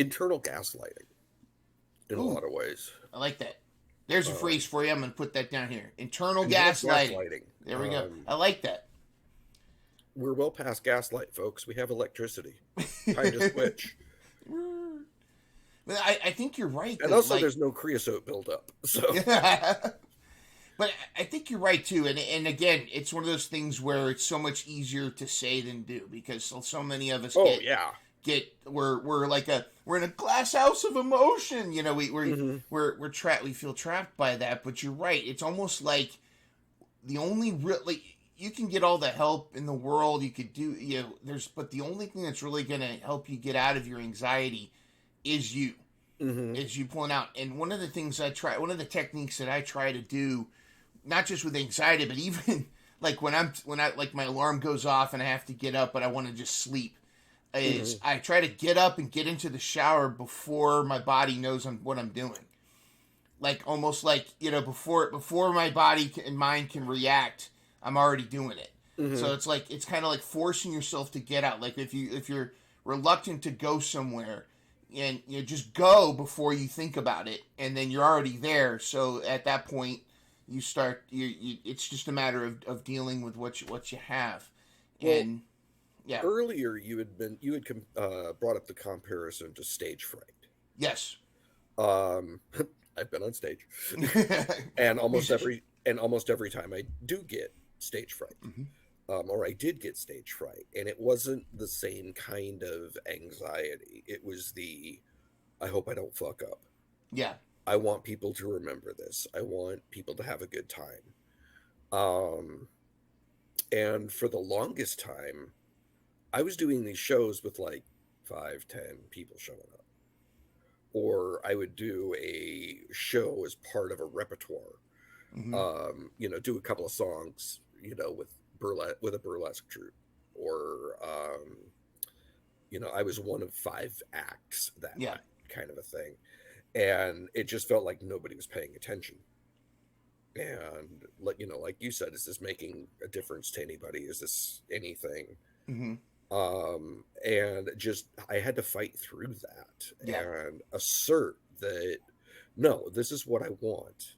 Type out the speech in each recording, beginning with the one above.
internal gaslighting in a Ooh, lot of ways. I like that. There's a phrase for you. I'm going to put that down here. Internal Internal gaslighting. gaslighting. There we go. I like that. We're well past gaslight, folks. We have electricity. Time to switch. But I think you're right, And though. also, Like, there's no creosote buildup. So, but I think you're right too. And again, it's one of those things where it's so much easier to say than do because so many of us oh yeah, we're in a glass house of emotion. You know, mm-hmm. we're trapped. We feel trapped by that. But you're right. It's almost like the only real like you can get all the help in the world you could do. You know, but the only thing that's really going to help you get out of your anxiety is you. Mm-hmm. Is you pulling out. And one of the things one of the techniques that I try to do, not just with anxiety, but even like when I like my alarm goes off and I have to get up, but I want to just sleep, is Mm-hmm. I try to get up and get into the shower before my body knows what I'm doing. Like almost like before my body and mind can react, I'm already doing it. Mm-hmm. So it's kind of like forcing yourself to get out. Like if you're reluctant to go somewhere, and just go before you think about it, and then you're already there. So at that point, you start. It's just a matter of dealing with what you have, Well, and yeah, earlier you had brought up the comparison to stage fright. yes, Um, I've been on stage, and musician. almost every time I do get stage fright, Hmm. or I did get stage fright, and it wasn't the same kind of anxiety. It was the I hope I don't fuck up. Yeah, I want people to remember this. I want people to have a good time. Um, and for the longest time, I was doing these shows with like 5, 10 people showing up, or I would do a show as part of a repertoire. hmm Do a couple of songs, with a burlesque troupe, or I was one of 5 acts that yeah, night, kind of a thing, and it just felt like nobody was paying attention. And like you said, is this making a difference to anybody? Is this anything? hmm And just I had to fight through that yeah, and assert that no, this is what I want,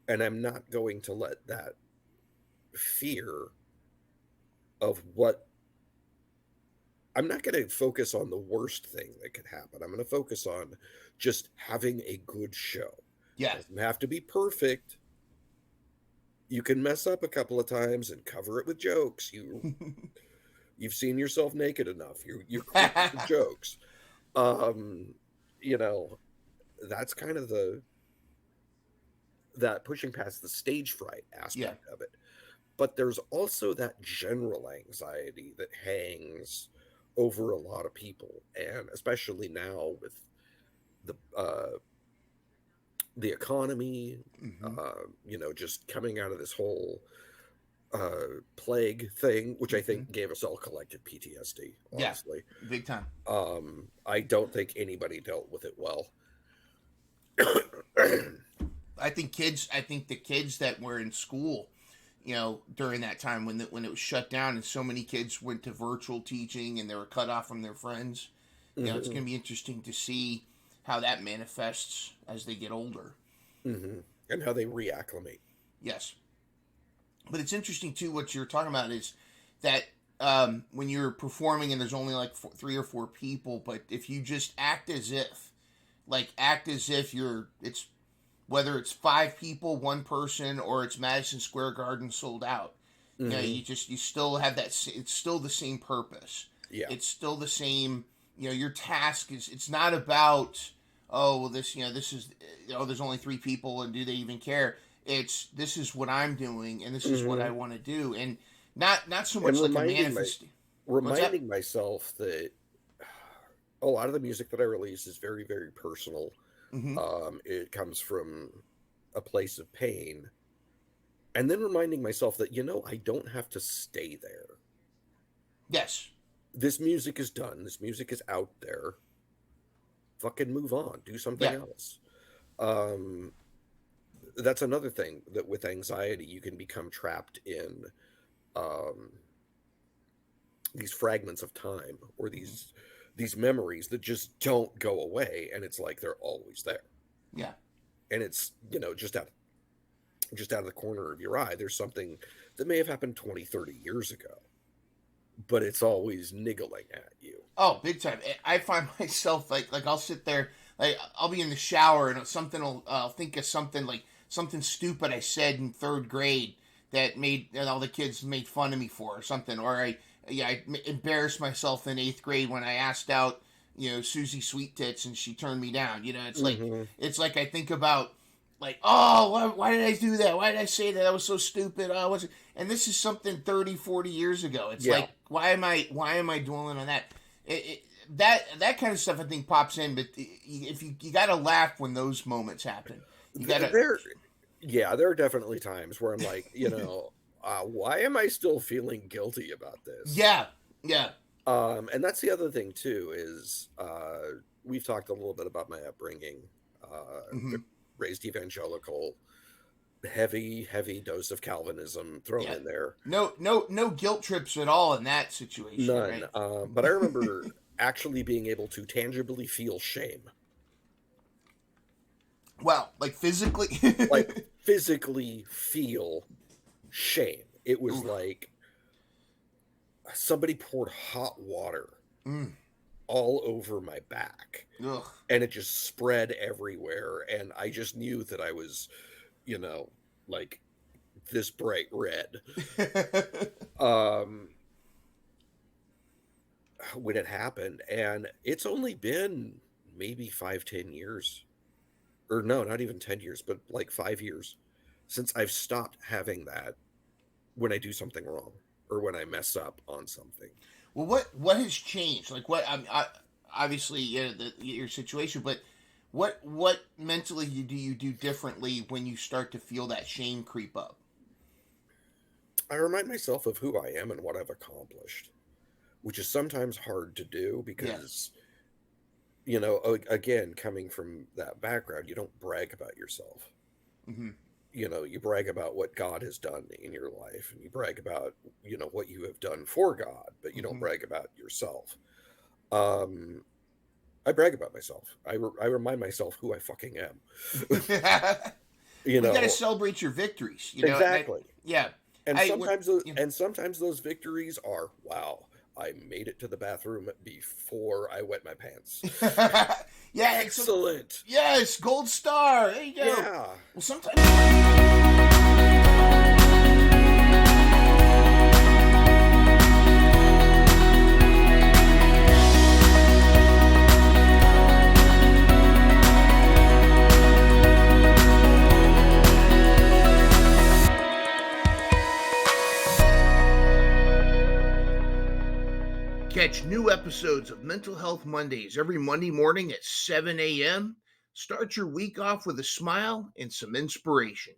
and I'm not going to let that fear of what I'm not going to focus on the worst thing that could happen. I'm going to focus on just having a good show. yeah. Doesn't have to be perfect. You can mess up a couple of times and cover it with jokes. You've seen yourself naked enough. You're quick with jokes. Um, you know, that's kind of that pushing past the stage fright Yeah, aspect of it. But there's also that general anxiety that hangs over a lot of people, and especially now with the economy, hmm just coming out of this whole plague thing, which I hmm think gave us all collective PTSD. yeah, Honestly, big time. I don't think anybody dealt with it well. I think the kids that were in school, during that time when it was shut down and so many kids went to virtual teaching and they were cut off from their friends, it's Hmm. going to be interesting to see how that manifests as they get older. Hmm. And how they reacclimate. Yes, but it's interesting too. What you're talking about is that when you're performing and there's only like 3 or 4 people, but if you just act as if it's whether it's 5 people, one person, or it's Madison Square Garden sold out. Hmm. You still have that. It's still the same purpose. Yeah. It's still the same. Your task is. It's not about oh well this is there's only 3 people and do they even care? It's this is what I'm doing and this is what I Hmm. want to do and not so And much like a manifest. What's that? reminding myself that a lot of the music that I release is very, very personal. Mm-hmm. It comes from a place of pain, and then reminding myself that I don't have to stay there. Yes. This music is done. This music is out there. Fucking move on. Do something Yeah. else. Um, that's another thing that with anxiety you can become trapped in um, these fragments of time or Mm-hmm. these these memories that just don't go away, and it's like they're always there. Yeah. And it's, just out of the corner of your eye, there's something that may have happened 20, 30 years ago, but it's always niggling at you. Oh, big time. I find myself like I'll sit there, like I'll be in the shower and something will I'll think of something like something stupid I said in third grade that all the kids made fun of me for or something, or I embarrassed myself in eighth grade when I asked out Susie Sweet Tits and she turned me down. Hmm. It's like I think about like, oh, why did I do that? Why did I say that? That was so stupid. Oh, was it? And this is something 30, 40 years ago. It's Yeah. like, why am I dwelling on that? That kind of stuff I think pops in, but if you got to laugh when those moments happen. You got to, There are definitely times where I'm like, why am I still feeling guilty about this? yeah, yeah, And that's the other thing too is we've talked a little bit about my upbringing, hmm raised evangelical, heavy dose of Calvinism thrown yeah. in there. No guilt trips at all in that situation, None. right? But I remember actually being able to tangibly feel shame, Well, like physically. like physically feel shame. It was Oof. like somebody poured hot water Mm. all over my back, Ugh. and it just spread everywhere. And I just knew that I was, you know, like this bright red. Um, when it happened, and it's only been maybe 5, 10 years, or no, not even 10 years, but like 5 years since I've stopped having that when I do something wrong or when I mess up on something. Well, what has changed? Like obviously your situation, but what mentally do you do differently when you start to feel that shame creep up? I remind myself of who I am and what I've accomplished, which is sometimes hard to do Yeah. because, again, coming from that background, you don't brag about yourself. hmm You brag about what God has done in your life, and you brag about, what you have done for God, but you don't hmm brag about yourself. Um, I brag about myself. I remind myself who I fucking am. you We got to know, celebrate your victories, and exactly. yeah, And I what sometimes those you know, and sometimes those victories are, wow, I made it to the bathroom before I wet my pants. yeah, Excellent. yes, gold star. There you go. Yeah. Well, sometimes. Catch new episodes of Mental Health Mondays every Monday morning at 7 a.m. Start your week off with a smile and some inspiration.